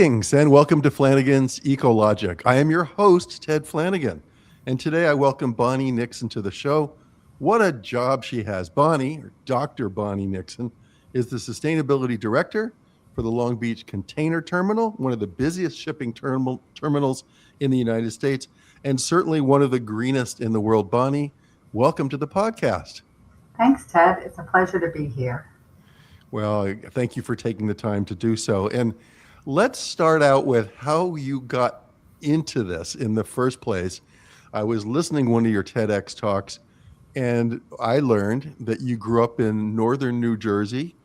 Greetings and welcome to Flanigan's Ecologic. I am your host, Ted Flanigan, and today I welcome Bonnie Nixon to the show. What a job she has. Bonnie, or Dr. Bonnie Nixon, is the Sustainability Director for the Long Beach Container Terminal, one of the busiest shipping terminals in the United States, and certainly one of the greenest in the world. Bonnie, welcome to the podcast. Thanks, Ted. It's a pleasure to be here. Well, thank you for taking the time to do so. And let's start out with how you got into this in the first place. I was listening to one of your TEDx talks, and I learned that you grew up in northern New Jersey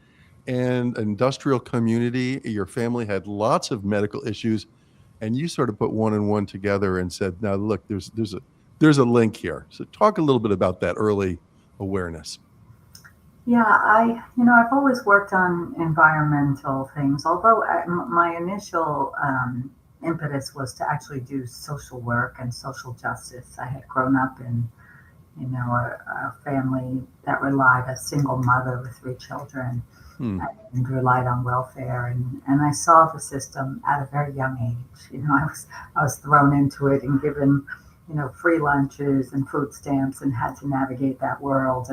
and an industrial community. Your family had lots of medical issues, and you sort of put one and one together and said, "Now look, there's a link here." So talk a little bit about that early awareness. Yeah, I've always worked on environmental things, although my initial impetus was to actually do social work and social justice. I had grown up in, a family that relied, a single mother with three children, and relied on welfare. And I saw the system at a very young age. I was thrown into it and given, free lunches and food stamps and had to navigate that world.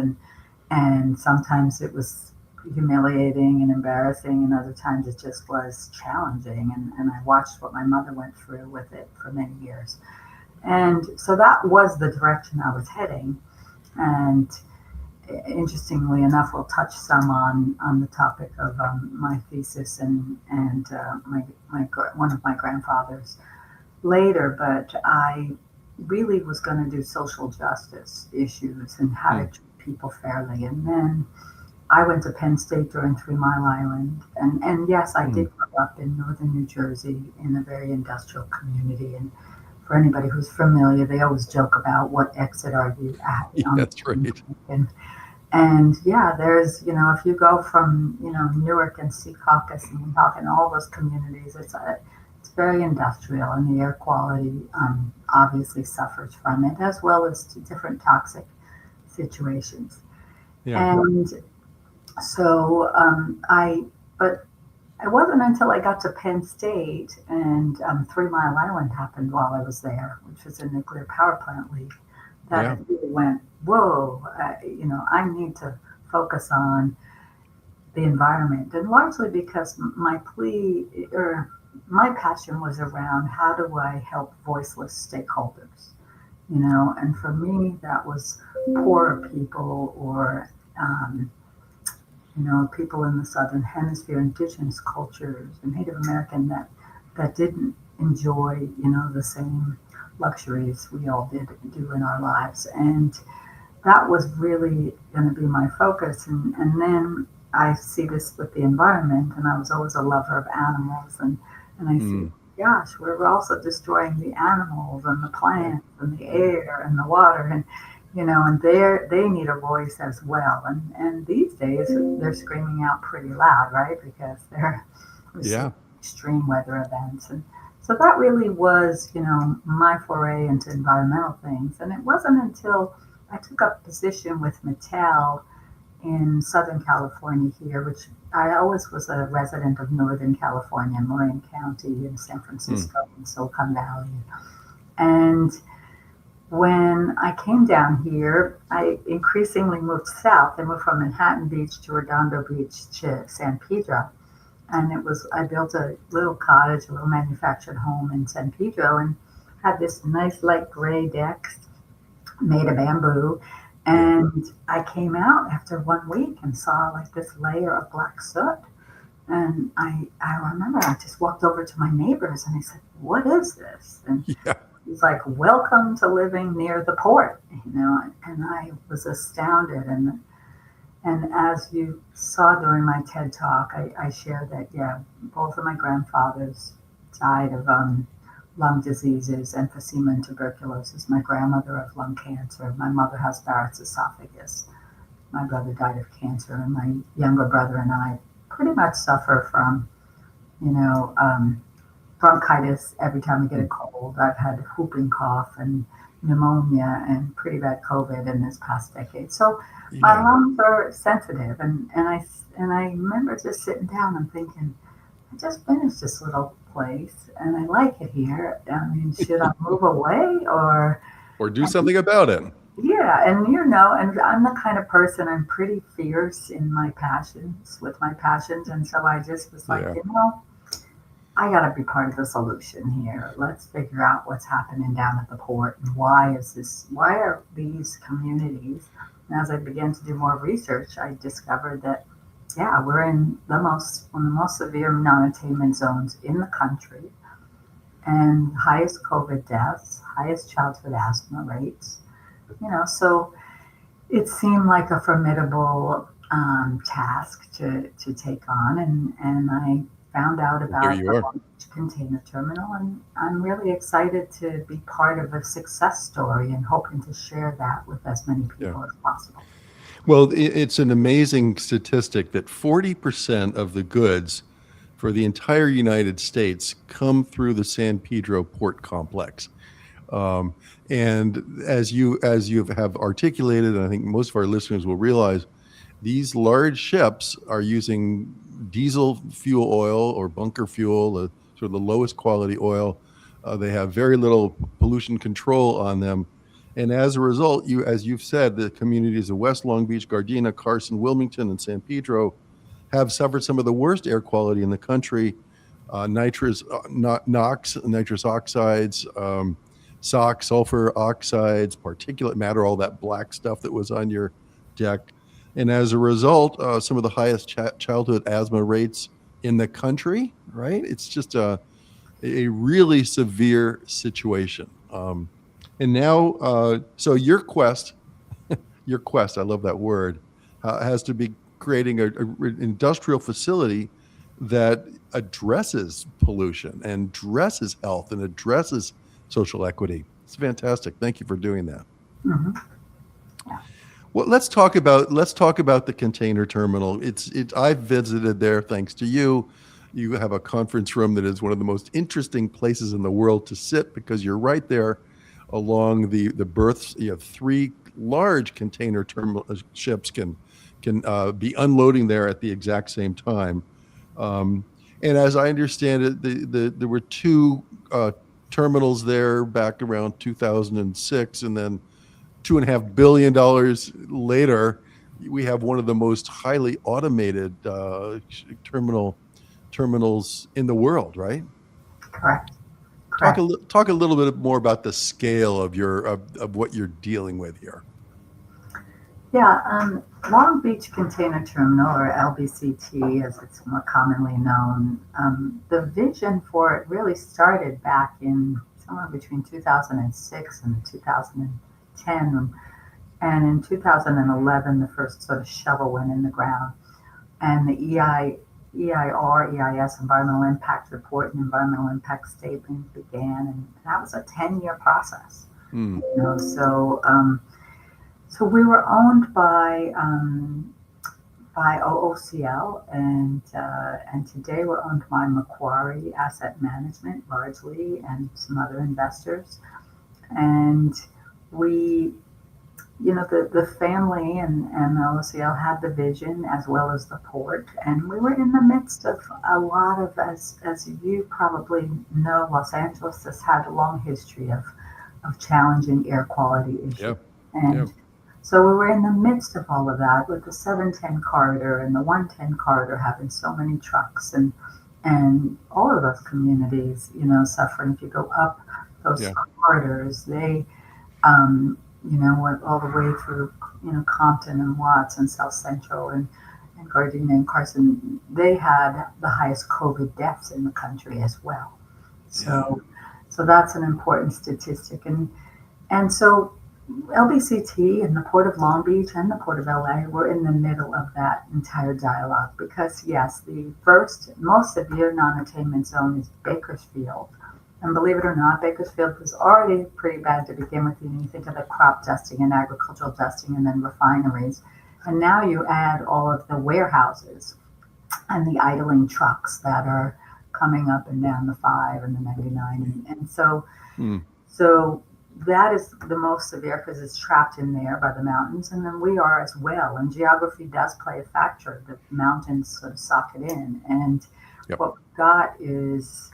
And sometimes it was humiliating and embarrassing, and other times it just was challenging. And I watched what my mother went through with it for many years. And so that was the direction I was heading. And interestingly enough, we'll touch some on the topic of my thesis and one of my grandfathers later. But I really was going to do social justice issues and how to treat people fairly. And then I went to Penn State during 3 Mile Island. And yes, I did grow up in northern New Jersey in a very industrial community. And for anybody who's familiar, they always joke about what exit are you at? Yeah, that's right. And yeah, there's, if you go from, Newark and Secaucus and you're talking all those communities, it's very industrial, and the air quality obviously suffers from it, as well as to different toxic situations. Yeah. And so but it wasn't until I got to Penn State and 3 Mile Island happened while I was there, which was a nuclear power plant leak, that it really went, whoa, I need to focus on the environment. And largely because my passion was around how do I help voiceless stakeholders, and for me, that was poorer people or, people in the Southern Hemisphere, indigenous cultures, and Native American that didn't enjoy, the same luxuries we all do in our lives. And that was really going to be my focus. And then I see this with the environment, and I was always a lover of animals. And I see, gosh, we're also destroying the animals and the plants and the air and the water. And and they need a voice as well. And these days they're screaming out pretty loud, right? Because they're extreme weather events. And so that really was, my foray into environmental things. And it wasn't until I took up a position with Mattel in Southern California here, which I always was a resident of Northern California, Marin County in San Francisco in Silicon Valley. And when I came down here, I increasingly moved south. I moved from Manhattan Beach to Redondo Beach to San Pedro. And I built a little cottage, a little manufactured home in San Pedro, and had this nice light gray deck made of bamboo. And I came out after 1 week and saw like this layer of black soot. And I remember I just walked over to my neighbors and I said, "What is this?" And he's like, "Welcome to living near the port," and I was astounded. And as you saw during my TED Talk, I shared that, both of my grandfathers died of lung diseases, emphysema and tuberculosis. My grandmother of lung cancer. My mother has Barrett's esophagus. My brother died of cancer, and my younger brother and I pretty much suffer from, bronchitis every time we get a cold. I've had whooping cough and pneumonia and pretty bad COVID in this past decade. So my lungs are sensitive, and I remember just sitting down and thinking, I just finished this little place and I like it here. I mean, should I move away or? Or do something about it. Yeah, and and I'm the kind of person, I'm pretty fierce in my passions, with my passions. And so I just was like, Yeah. I got to be part of the solution here. Let's figure out what's happening down at the port and why are these communities? And as I began to do more research, I discovered that, yeah, we're in one of the most severe non-attainment zones in the country and highest COVID deaths, highest childhood asthma rates. So it seemed like a formidable task to take on, and I found out There about you the are. Long Beach container terminal, and I'm really excited to be part of a success story and hoping to share that with as many Yeah. people as possible. Well, it's an amazing statistic that 40% of the goods for the entire United States come through the San Pedro port complex. Um, and as you have articulated, and I think most of our listeners will realize, these large ships are using diesel fuel oil or bunker fuel, sort of the lowest quality oil. They have very little pollution control on them. And as a result, as you've said, the communities of West Long Beach, Gardena, Carson, Wilmington, and San Pedro have suffered some of the worst air quality in the country. NOx, nitrous oxides, SOx, sulfur oxides, particulate matter, all that black stuff that was on your deck. And as a result, some of the highest childhood asthma rates in the country, right? It's just a really severe situation. And now, so your quest, I love that word, has to be creating an industrial facility that addresses pollution and addresses health and addresses social equity. It's fantastic. Thank you for doing that. Hmm. Well, let's talk about the container terminal. I've visited there thanks to you. You have a conference room that is one of the most interesting places in the world to sit because you're right there along the berths. You have three large container terminal ships can be unloading there at the exact same time. And as I understand it, there were two terminals there back around 2006, and then $2.5 billion later, we have one of the most highly automated terminals in the world, right? Correct. Talk a little bit more about the scale of what you're dealing with here. Yeah, Long Beach Container Terminal, or LBCT as it's more commonly known, the vision for it really started back in somewhere between 2006 and 2010. And in 2011, the first sort of shovel went in the ground. And the EIS, Environmental Impact Report and Environmental Impact Statement began. And that was a 10-year process. Hmm. So we were owned by OOCL, and today we're owned by Macquarie Asset Management largely, and some other investors. And we, the family and OOCL had the vision as well as the port, and we were in the midst of a lot of, as you probably know, Los Angeles has had a long history of challenging air quality issues. Yep. And Yep. so we were in the midst of all of that with the 710 corridor and the 110 corridor having so many trucks and all of those communities, suffering. If you go up those Yeah. corridors, they, went all the way through, Compton and Watts and South Central and Gardena and Carson. They had the highest COVID deaths in the country as well. So that's an important statistic. And so LBCT and the Port of Long Beach and the Port of LA were in the middle of that entire dialogue because, yes, the first most severe non-attainment zone is Bakersfield. And believe it or not, Bakersfield was already pretty bad to begin with. You think of the crop dusting and agricultural dusting and then refineries. And now you add all of the warehouses and the idling trucks that are coming up and down the 5 and the 99. And so, so that is the most severe because it's trapped in there by the mountains, and then we are as well. And geography does play a factor. The mountains sort of sock it in. And Yep. what we've got is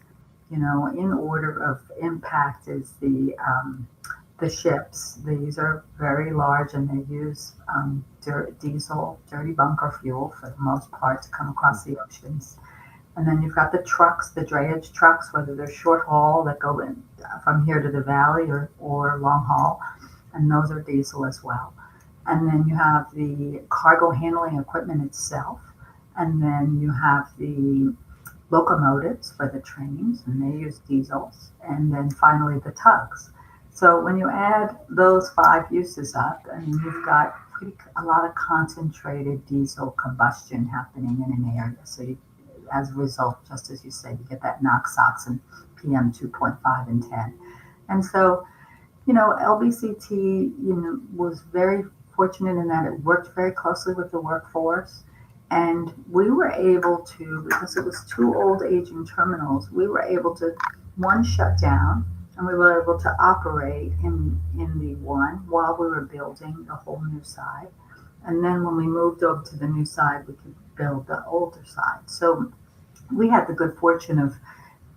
In order of impact is the ships. These are very large and they use diesel, dirty bunker fuel for the most part to come across the oceans. And then you've got the trucks, the drayage trucks, whether they're short haul that go in from here to the valley or long haul, and those are diesel as well. And then you have the cargo handling equipment itself, and then you have the locomotives for the trains, and they use diesels, and then finally the tugs. So when you add those 5 uses up, I mean, you've got a lot of concentrated diesel combustion happening in an area. So as a result, just as you said, you get that NOx, SOx, and PM 2.5 and 10. And so, LBCT, was very fortunate in that it worked very closely with the workforce. And we were able to, because it was 2 old aging terminals, we were able to, one, shut down, and we were able to operate in the one while we were building the whole new side. And then when we moved over to the new side, we could build the older side. So we had the good fortune of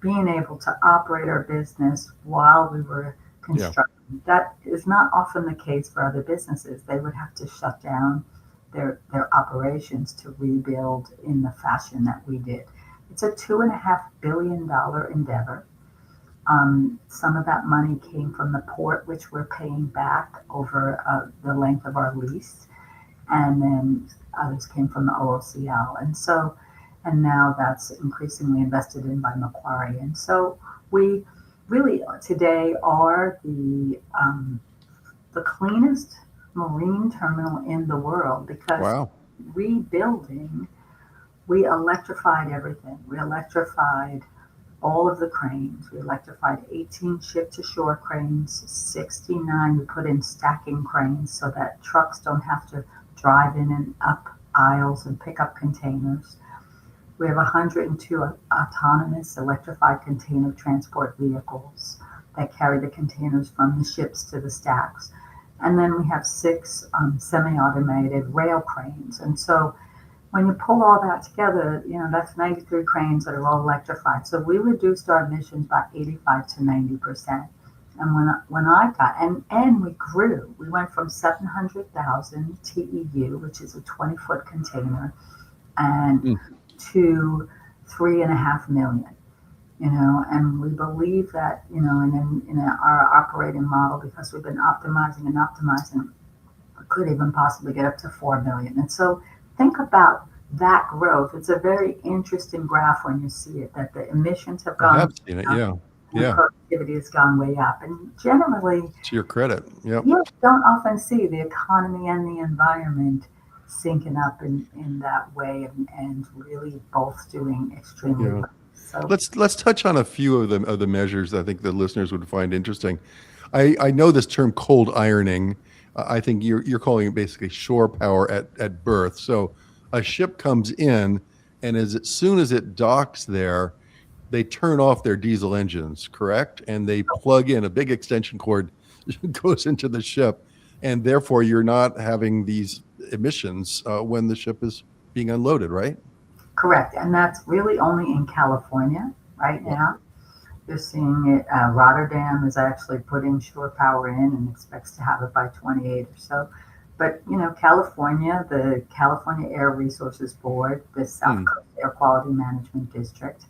being able to operate our business while we were constructing. Yeah. That is not often the case for other businesses. They would have to shut down their operations to rebuild in the fashion that we did. It's a $2.5 billion endeavor. Some of that money came from the port, which we're paying back over the length of our lease, and then others came from the OOCL. And now that's increasingly invested in by Macquarie. And so we really today are the cleanest marine terminal in the world because wow. Rebuilding, we electrified everything. We electrified all of the cranes. We electrified 18 ship-to-shore cranes, 69 we put in stacking cranes so that trucks don't have to drive in and up aisles and pick up containers. We have 102 autonomous electrified container transport vehicles that carry the containers from the ships to the stacks. And then we have 6 semi-automated rail cranes. And so when you pull all that together, that's 93 cranes that are all electrified. So we reduced our emissions by 85 to 90%. And when I got, and we grew, we went from 700,000 TEU, which is a 20-foot container, and to 3.5 million. And we believe that, in our operating model, because we've been optimizing, we could even possibly get up to 4 million. And so think about that growth. It's a very interesting graph when you see it, that the emissions have gone I have seen it, yeah. And productivity has gone way up. And generally, to your credit, yep. You don't often see the economy and the environment syncing up in that way and really both doing extremely well. So let's touch on a few of the measures I think the listeners would find interesting. I know this term cold ironing. I think you're calling it basically shore power at berth. So a ship comes in, and as soon as it docks there, they turn off their diesel engines, correct? And they plug in a big extension cord goes into the ship, and therefore you're not having these emissions when the ship is being unloaded, right? Correct, and that's really only in California right now. You're seeing it. Rotterdam is actually putting shore power in and expects to have it by 28 or so. But California, the California Air Resources Board, the South Coast Air Quality Management District,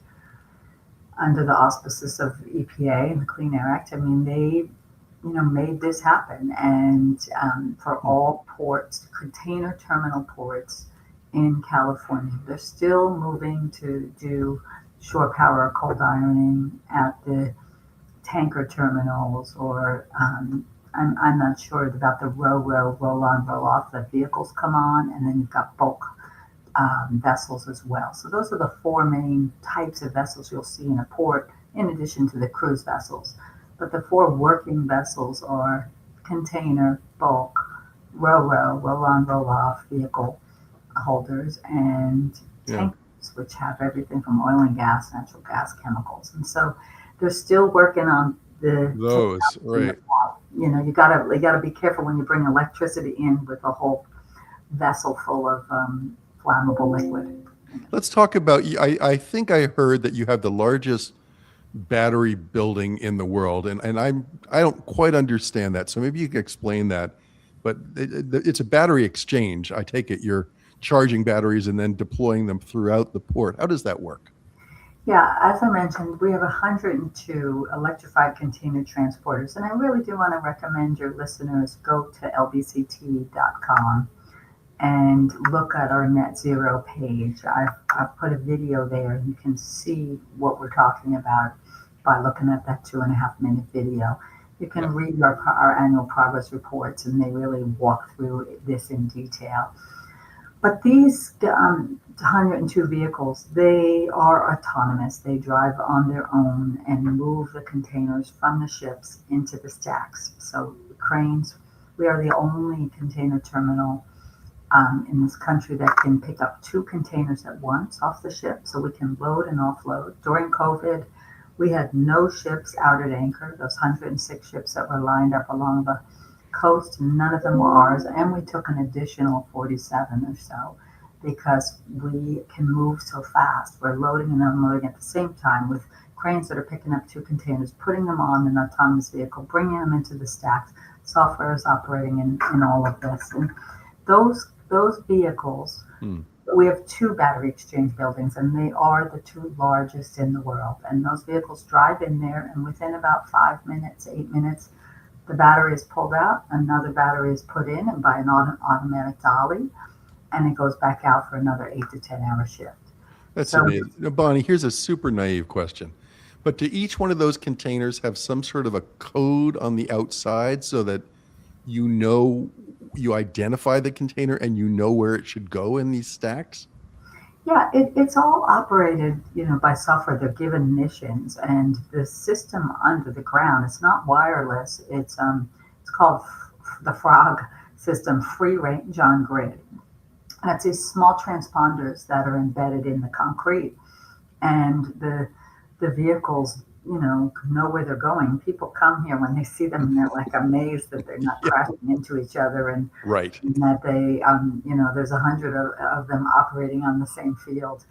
under the auspices of EPA and the Clean Air Act, they made this happen. And for all ports, container terminal ports in California, they're still moving to do shore power or cold ironing at the tanker terminals, or I'm not sure about the roll-on, roll-off that vehicles come on, and then you've got bulk vessels as well. So those are the 4 main types of vessels you'll see in a port, in addition to the cruise vessels. But the 4 working vessels are container, bulk, roll-on, roll-off vehicle holders, and tankers, which have everything from oil and gas, natural gas, chemicals. And so they're still working on those, right? You gotta be careful when you bring electricity in with a whole vessel full of flammable liquid. Let's talk about, I think I heard that you have the largest battery building in the world, and I don't quite understand that. So maybe you could explain that. But it's a battery exchange. I take it you're charging batteries and then deploying them throughout the port. How does that work? Yeah, as I mentioned, we have 102 electrified container transporters, and I really do want to recommend your listeners go to lbct.com and look at our net zero page. I've put a video there. You can see what we're talking about by looking at that 2.5 minute video. You can Yeah. read our annual progress reports, and they really walk through this in detail. But these 102 vehicles, they are autonomous. They drive on their own and move the containers from the ships into the stacks. So cranes, we are the only container terminal in this country that can pick up 2 containers at once off the ship, so we can load and offload. During COVID, we had no ships out at anchor. Those 106 ships that were lined up along the coast, none of them were ours, and we took an additional 47 or so because we can move so fast. We're loading and unloading at the same time with cranes that are picking up 2 containers, putting them on an autonomous vehicle, bringing them into the stacks. Software is operating in all of this. And those vehicles, we have 2 battery exchange buildings, and they are the 2 largest in the world. And those vehicles drive in there, and within about 5 minutes, 8 minutes, the battery is pulled out, another battery is put in and by an automatic dolly, and it goes back out for another 8 to 10 hour shift. That's So amazing. Now, Bonnie, here's a super naive question. But do each one of those containers have some sort of a code on the outside so that you identify the container and you know where it should go in these stacks? yeah, it's all operated, by software. They're given missions, and the system under the ground. It's not wireless. It's called the Frog system, free range on grid. And it's these small transponders that are embedded in the concrete, and the vehicles, know where they're going. People come here when they see them, and they're like amazed that they're not crashing into each other, and Right. that they, there's 100 of them operating on the same field,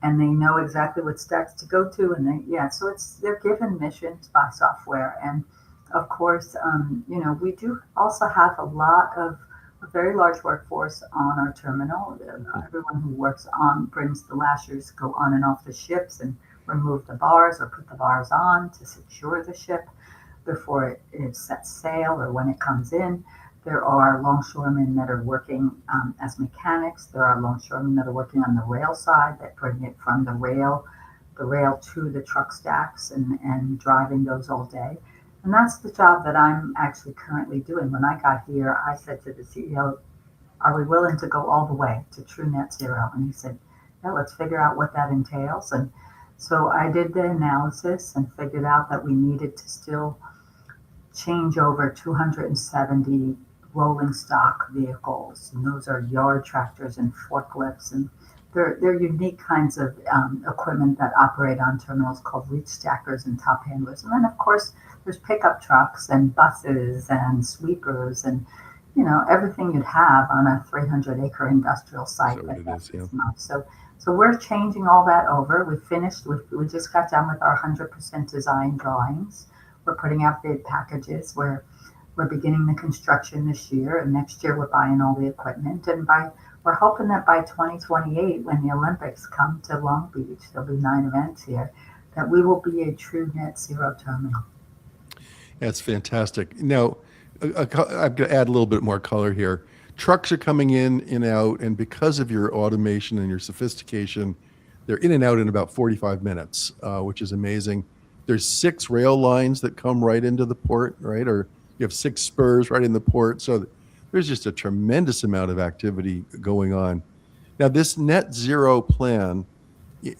and they know exactly what stacks to go to, and so they're given missions by software, and of course, we do also have a very large workforce on our terminal. Everyone who works brings the lashers, go on and off the ships, and remove the bars or put the bars on to secure the ship before it sets sail or when it comes in. There are longshoremen that are working as mechanics. There are longshoremen that are working on the rail side that bring it from the rail to the truck stacks and driving those all day. And that's the job that I'm actually currently doing. When I got here, I said to the CEO, are we willing to go all the way to true net zero? And he said, yeah, let's figure out what that entails. And so I did the analysis and figured out that we needed to still change over 270 rolling stock vehicles. And those are yard tractors and forklifts. And they're unique kinds of equipment that operate on terminals called reach stackers and top handlers. And then, of course, there's pickup trucks and buses and sweepers and everything you'd have on a 300-acre industrial site. So it is, yeah. So we're changing all that over. We just got done with our 100% design drawings. We're putting out bid packages. We're beginning the construction this year, and next year we're buying all the equipment. And we're hoping that by 2028, when the Olympics come to Long Beach, there'll be 9 events here, that we will be a true net zero terminal. That's fantastic. Now, I've got to add a little bit more color here. Trucks are coming in and out, and because of your automation and your sophistication, they're in and out in about 45 minutes, which is amazing. There's 6 rail lines that come right into the port, right? Or you have 6 spurs right in the port. So there's just a tremendous amount of activity going on. Now, this net zero plan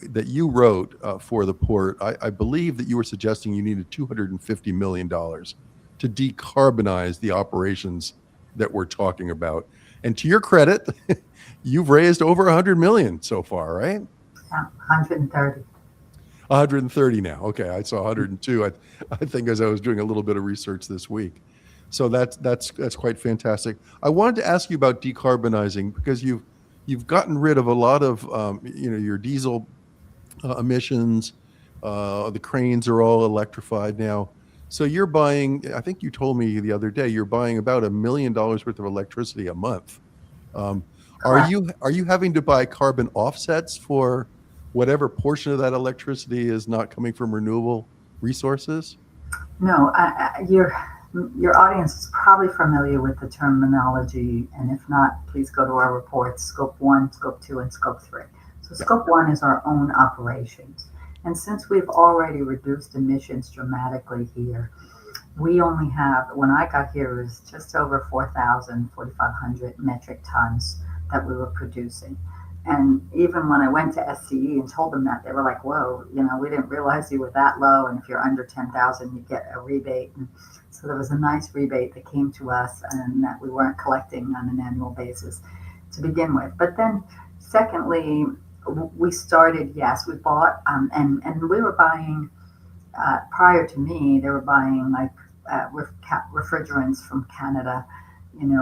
that you wrote for the port, I believe that you were suggesting you needed $250 million to decarbonize the operations that we're talking about. And to your credit, you've raised over 100 million so far, right? Yeah, 130. 130 now. Okay, I saw 102. I think as I was doing a little bit of research this week. So that's quite fantastic. I wanted to ask you about decarbonizing because you've gotten rid of a lot of your diesel emissions, The cranes are all electrified now. So you're buying, I think you told me the other day, you're buying about $1 million worth of electricity a month. Um, Correct. are you having to buy carbon offsets for whatever portion of that electricity is not coming from renewable resources? No, your audience is probably familiar with the terminology, and if not, please go to our reports, Scope 1, Scope 2, and Scope 3. So Yeah. Scope 1 is our own operations. And since we've already reduced emissions dramatically here, we only have, when I got here, it was just over 4,500 metric tons that we were producing. And even when I went to SCE and told them that, they were like, whoa, we didn't realize you were that low. And if you're under 10,000, you get a rebate. And so there was a nice rebate that came to us and that we weren't collecting on an annual basis to begin with. But then, secondly, we started, yes, we bought, and we were buying, prior to me, they were buying like refrigerants from Canada,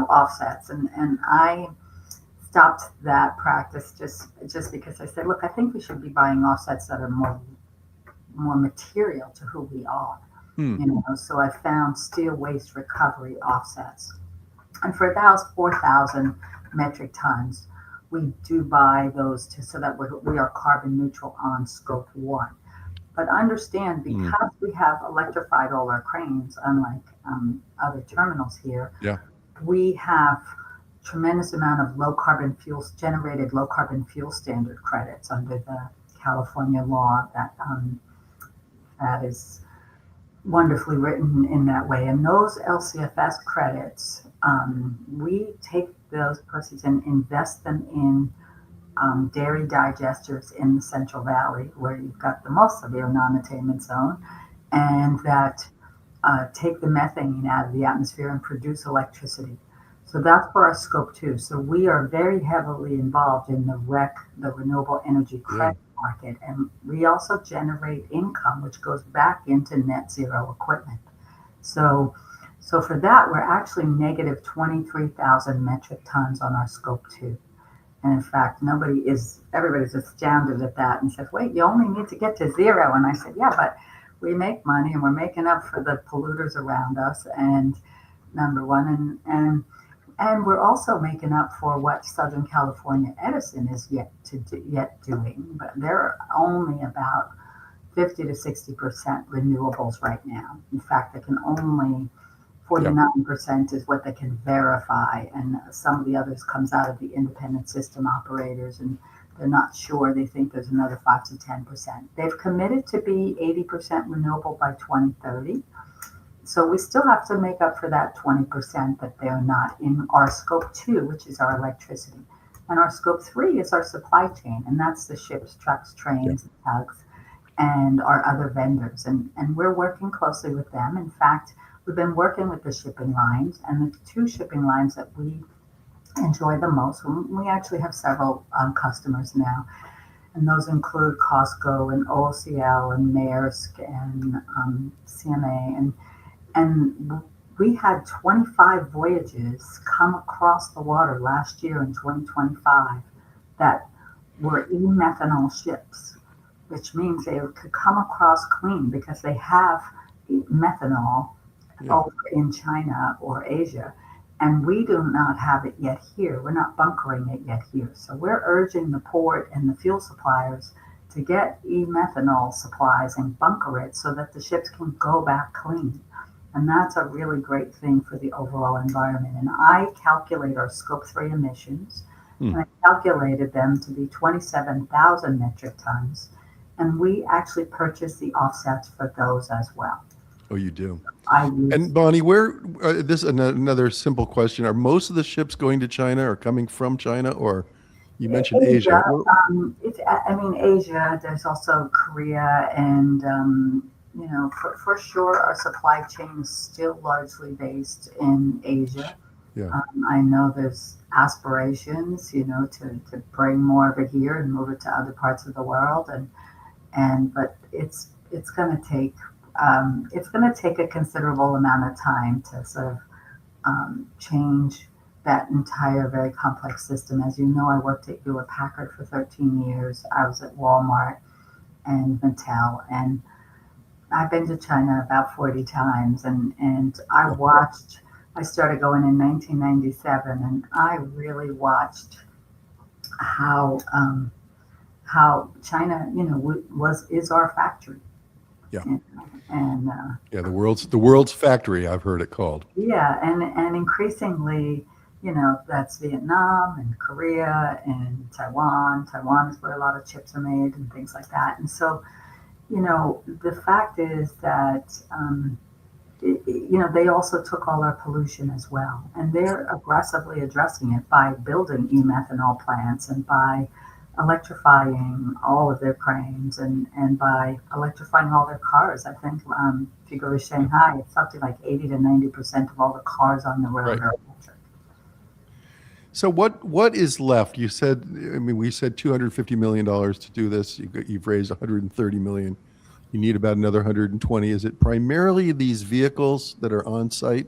offsets. And I stopped that practice just because I said, look, I think we should be buying offsets that are more material to who we are. Hmm. So I found steel waste recovery offsets. And for those 4,000 metric tons, we do buy those so that we are carbon neutral on Scope 1. But understand, Hmm. because we have electrified all our cranes, unlike other terminals here, Yeah. we have tremendous amount of generated low carbon fuel standard credits under the California law that is wonderfully written in that way. And those LCFS credits, we take those proceeds and invest them in dairy digesters in the Central Valley, where you've got the most severe non-attainment zone, and that take the methane out of the atmosphere and produce electricity. So that's for our Scope 2. So we are very heavily involved in the renewable energy Yeah. credit market, and we also generate income, which goes back into net zero equipment. So, so for that, we're actually negative 23,000 metric tons on our Scope 2. And in fact, everybody's astounded at that and says, wait, you only need to get to zero. And I said, yeah, but we make money and we're making up for the polluters around us. And number one, and we're also making up for what Southern California Edison is yet doing. But they're only about 50 to 60% renewables right now. In fact, they can only 49% is what they can verify, and some of the others comes out of the independent system operators, and they're not sure. They think there's another 5 to 10%. They've committed to be 80% renewable by 2030. So we still have to make up for that 20% that they're not in our Scope 2, which is our electricity. And our Scope 3 is our supply chain, and that's the ships, trucks, Yeah. trains, tugs, and our other vendors. And we're working closely with them. In fact, we've been working with the shipping lines, and the two shipping lines that we enjoy the most. We actually have several customers now, and those include Costco and OOCL and Maersk and CMA. And we had 25 voyages come across the water last year in 2025 that were e-methanol ships, which means they could come across clean because they have methanol Yeah. over in China or Asia, and we do not have it yet here. We're not bunkering it yet here. So we're urging the port and the fuel suppliers to get e-methanol supplies and bunker it so that the ships can go back clean. And that's a really great thing for the overall environment. And I calculate our Scope 3 emissions, Hmm. and I calculated them to be 27,000 metric tons. And we actually purchase the offsets for those as well. Oh, you do. I use And Bonnie, where this is another simple question: are most of the ships going to China or coming from China, or you mentioned Asia? Asia. I mean, Asia. There's also Korea, and for sure, our supply chain is still largely based in Asia. Yeah. I know there's aspirations, to bring more of it here and move it to other parts of the world, but it's going to take a considerable amount of time to sort of change that entire very complex system. As you know, I worked at Hewlett Packard for 13 years. I was at Walmart, and Mattel. And I've been to China about 40 times, and I started going in 1997, and I really watched how, how China, is our factory. Yeah. And Yeah, the world's factory, I've heard it called. yeah, and increasingly, that's Vietnam and Korea and Taiwan. Taiwan is where a lot of chips are made and things like that. And so, the fact is that, they also took all our pollution as well. And they're aggressively addressing it by building e-methanol plants and by electrifying all of their cranes and by electrifying all their cars. I think if you go to Shanghai, it's something like 80 to 90% of all the cars on the road Right. are electric. So what is left? You said, we said $250 million to do this. You've raised 130 million. You need about another 120. Is it primarily these vehicles that are on site?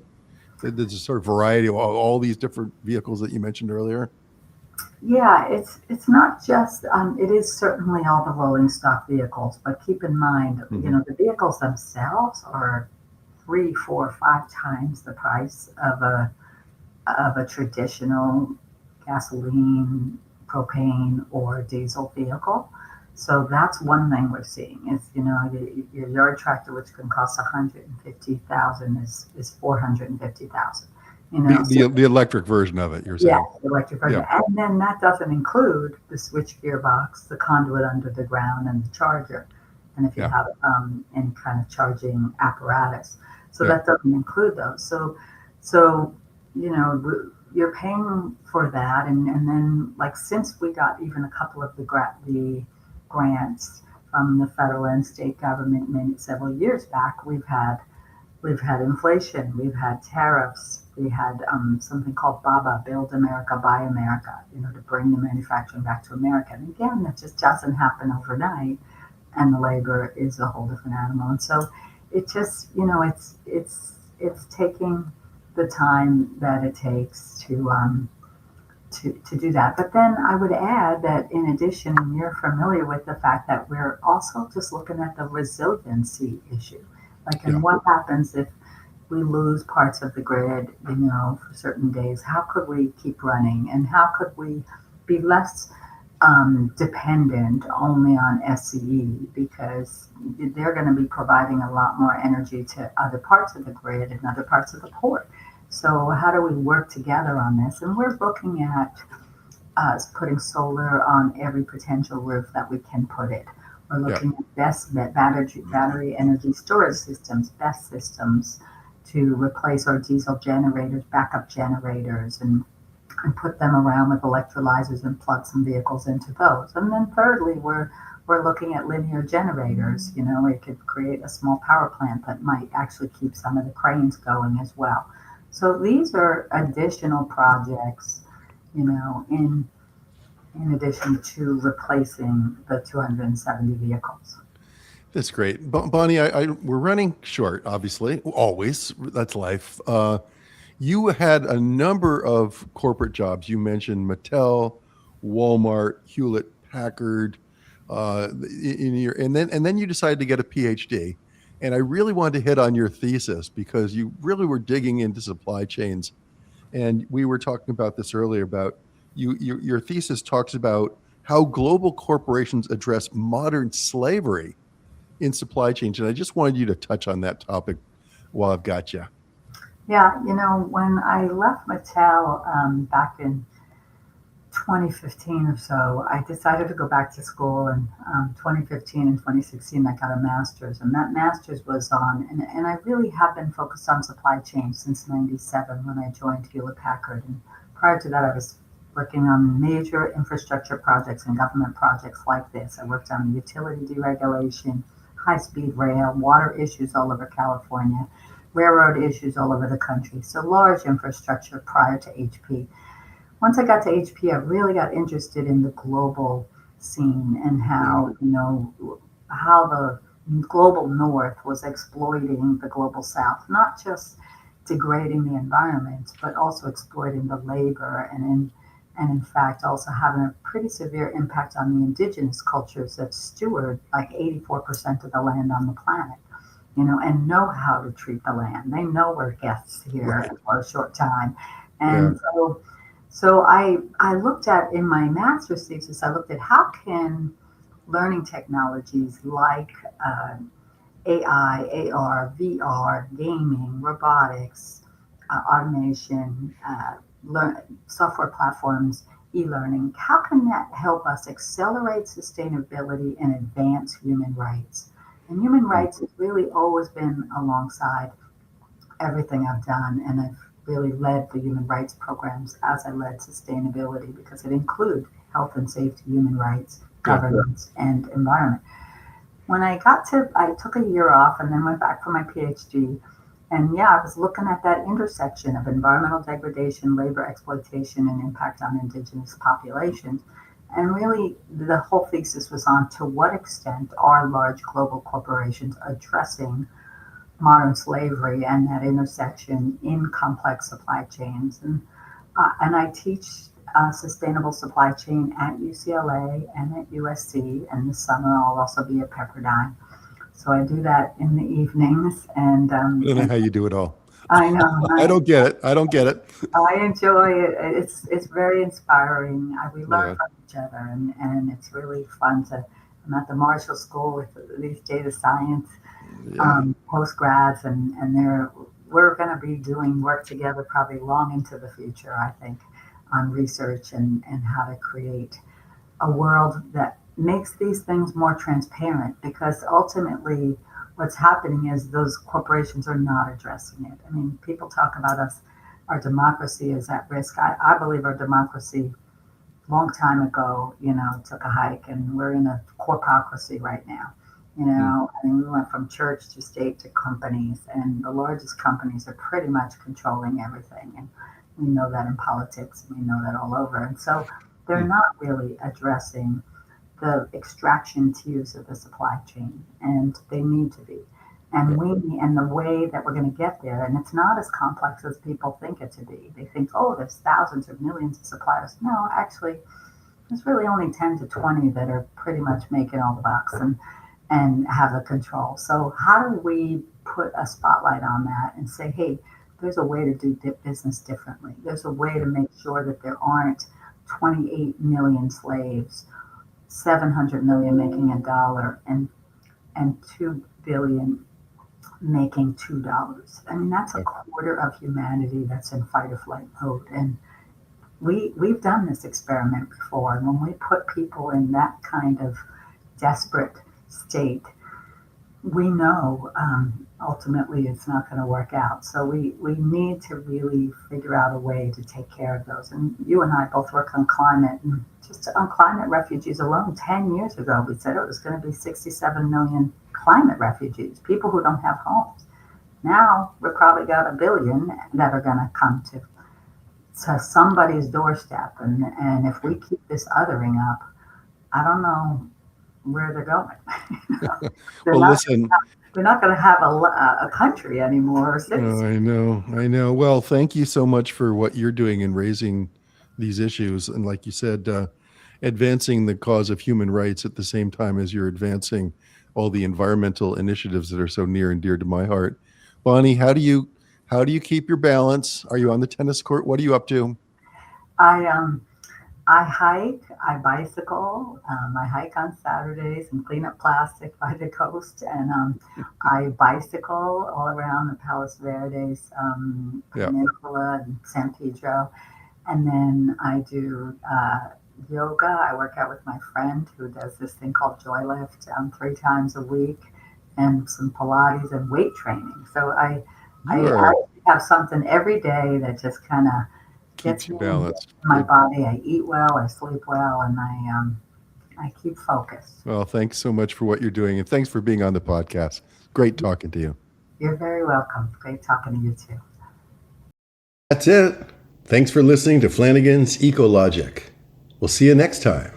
There's a sort of variety of all these different vehicles that you mentioned earlier. Yeah, it's not just, it is certainly all the rolling stock vehicles, but keep in mind, the vehicles themselves are 3, 4, 5 times the price of a traditional gasoline, propane, or diesel vehicle. So that's one thing we're seeing is, your yard tractor, which can cost 150,000 is 450,000. The electric version of it, you're saying? Yeah, the electric version. Yeah. And then that doesn't include the switch gearbox, the conduit under the ground, and the charger. And if you have any kind of charging apparatus. So that doesn't include those. So you're paying for that. And then, like, since we got even a couple of the grants from the federal and state government several years back, we've had inflation, we've had tariffs, we had something called BABA, Build America, Buy America, to bring the manufacturing back to America. And again, that just doesn't happen overnight, and the labor is a whole different animal. And so it just, it's taking the time that it takes to do that. But then I would add that in addition, and you're familiar with the fact that we're also just looking at the resiliency issue. Like, and what happens if we lose parts of the grid, for certain days? How could we keep running? And how could we be less dependent only on SCE? Because they're going to be providing a lot more energy to other parts of the grid and other parts of the port. So how do we work together on this? And we're looking at putting solar on every potential roof that we can put it. We're looking at best battery energy storage systems, best systems to replace our diesel generators, backup generators, and put them around with electrolyzers and plug some vehicles into those. And then thirdly, we're looking at linear generators. We could create a small power plant that might actually keep some of the cranes going as well. So these are additional projects, in addition to replacing the 270 vehicles. That's great. Bonnie, we're running short, obviously, always. That's life. You had a number of corporate jobs. You mentioned Mattel, Walmart, Hewlett Packard, and then you decided to get a PhD. And I really wanted to hit on your thesis because you really were digging into supply chains. And we were talking about this earlier about your thesis talks about how global corporations address modern slavery in supply chains. And I just wanted you to touch on that topic while I've got you. Yeah, when I left Mattel back in 2015 or so, I decided to go back to school. And 2015 and 2016, I got a master's. And that master's was on, and I really have been focused on supply chain since 97 when I joined Hewlett Packard. And prior to that, I was working on major infrastructure projects and government projects like this. I worked on utility deregulation, high-speed rail, water issues all over California, railroad issues all over the country. So large infrastructure prior to HP. Once I got to HP, I really got interested in the global scene and how the global North was exploiting the global South, not just degrading the environment, but also exploiting the labor and and in fact also having a pretty severe impact on the indigenous cultures that steward like 84% of the land on the planet, and know how to treat the land. They know we're guests here Right. for a short time. Yeah. And so I looked at, in my master's thesis, I looked at how can learning technologies like AI, AR, VR, gaming, robotics, automation, software platforms, e-learning, how can that help us accelerate sustainability and advance human rights? And human rights has really always been alongside everything I've done, and I've really led the human rights programs as I led sustainability because it includes health and safety, human rights, Yeah. governance, and environment. When I took a year off and then went back for my PhD. And yeah, I was looking at that intersection of environmental degradation, labor exploitation, and impact on indigenous populations. And really, the whole thesis was on to what extent are large global corporations addressing modern slavery and that intersection in complex supply chains. And I teach sustainable supply chain at UCLA and at USC. And this summer, I'll also be at Pepperdine. So I do that in the evenings, and I don't know how you do it all. I know I don't get it. I don't get it. I enjoy it. It's very inspiring. We learn Yeah. from each other, and it's really fun to. I'm at the Marshall School with these data science Yeah. post grads, and we're going to be doing work together probably long into the future. I think on research and how to create a world that makes these things more transparent, because ultimately what's happening is those corporations are not addressing it. I mean, people talk about our democracy is at risk. I believe our democracy long time ago, took a hike, and we're in a corpocracy right now. Mm. I mean, we went from church to state to companies, and the largest companies are pretty much controlling everything. And we know that in politics, and we know that all over. And so they're Mm. not really addressing the extraction tiers of the supply chain, and they need to be. Yeah. And the way that we're going to get there, and it's not as complex as people think it to be. They think, oh, there's thousands or millions of suppliers. No, actually, there's really only 10 to 20 that are pretty much making all the bucks and have the control. So how do we put a spotlight on that and say, hey, there's a way to do business differently. There's a way to make sure that there aren't 28 million slaves, 700 million making $1, and 2 billion making $2. I mean, that's a quarter of humanity that's in fight or flight mode. And we've done this experiment before. And when we put people in that kind of desperate state, we know ultimately it's not going to work out. So we need to really figure out a way to take care of those. And you and I both work on climate, and just on climate refugees alone, 10 years ago, we said it was going to be 67 million climate refugees, people who don't have homes. Now we're probably got 1 billion that are going to come to somebody's doorstep. And if we keep this othering up, I don't know where they're going. They're Well, not. listen. We're not going to have a country anymore. Or citizens. I know. Well, thank you so much for what you're doing in raising these issues. And like you said, advancing the cause of human rights at the same time as you're advancing all the environmental initiatives that are so near and dear to my heart. Bonnie, how do you keep your balance? Are you on the tennis court? What are you up to? I hike, I bicycle, I hike on Saturdays and clean up plastic by the coast, and I bicycle all around the Palos Verdes Yeah. Peninsula and San Pedro, and then I do yoga. I work out with my friend who does this thing called Joy Lift 3 times a week, and some Pilates and weight training. So I Sure. have something every day that just kind of Keeps gets you me in balanced. my Good. body. I eat well, I sleep well, and I keep focused. Well, thanks so much for what you're doing, and thanks for being on the podcast. Great talking to you. You're very welcome. Great talking to you too. That's it. Thanks for listening to Flanigan's Ecologic. We'll see you next time.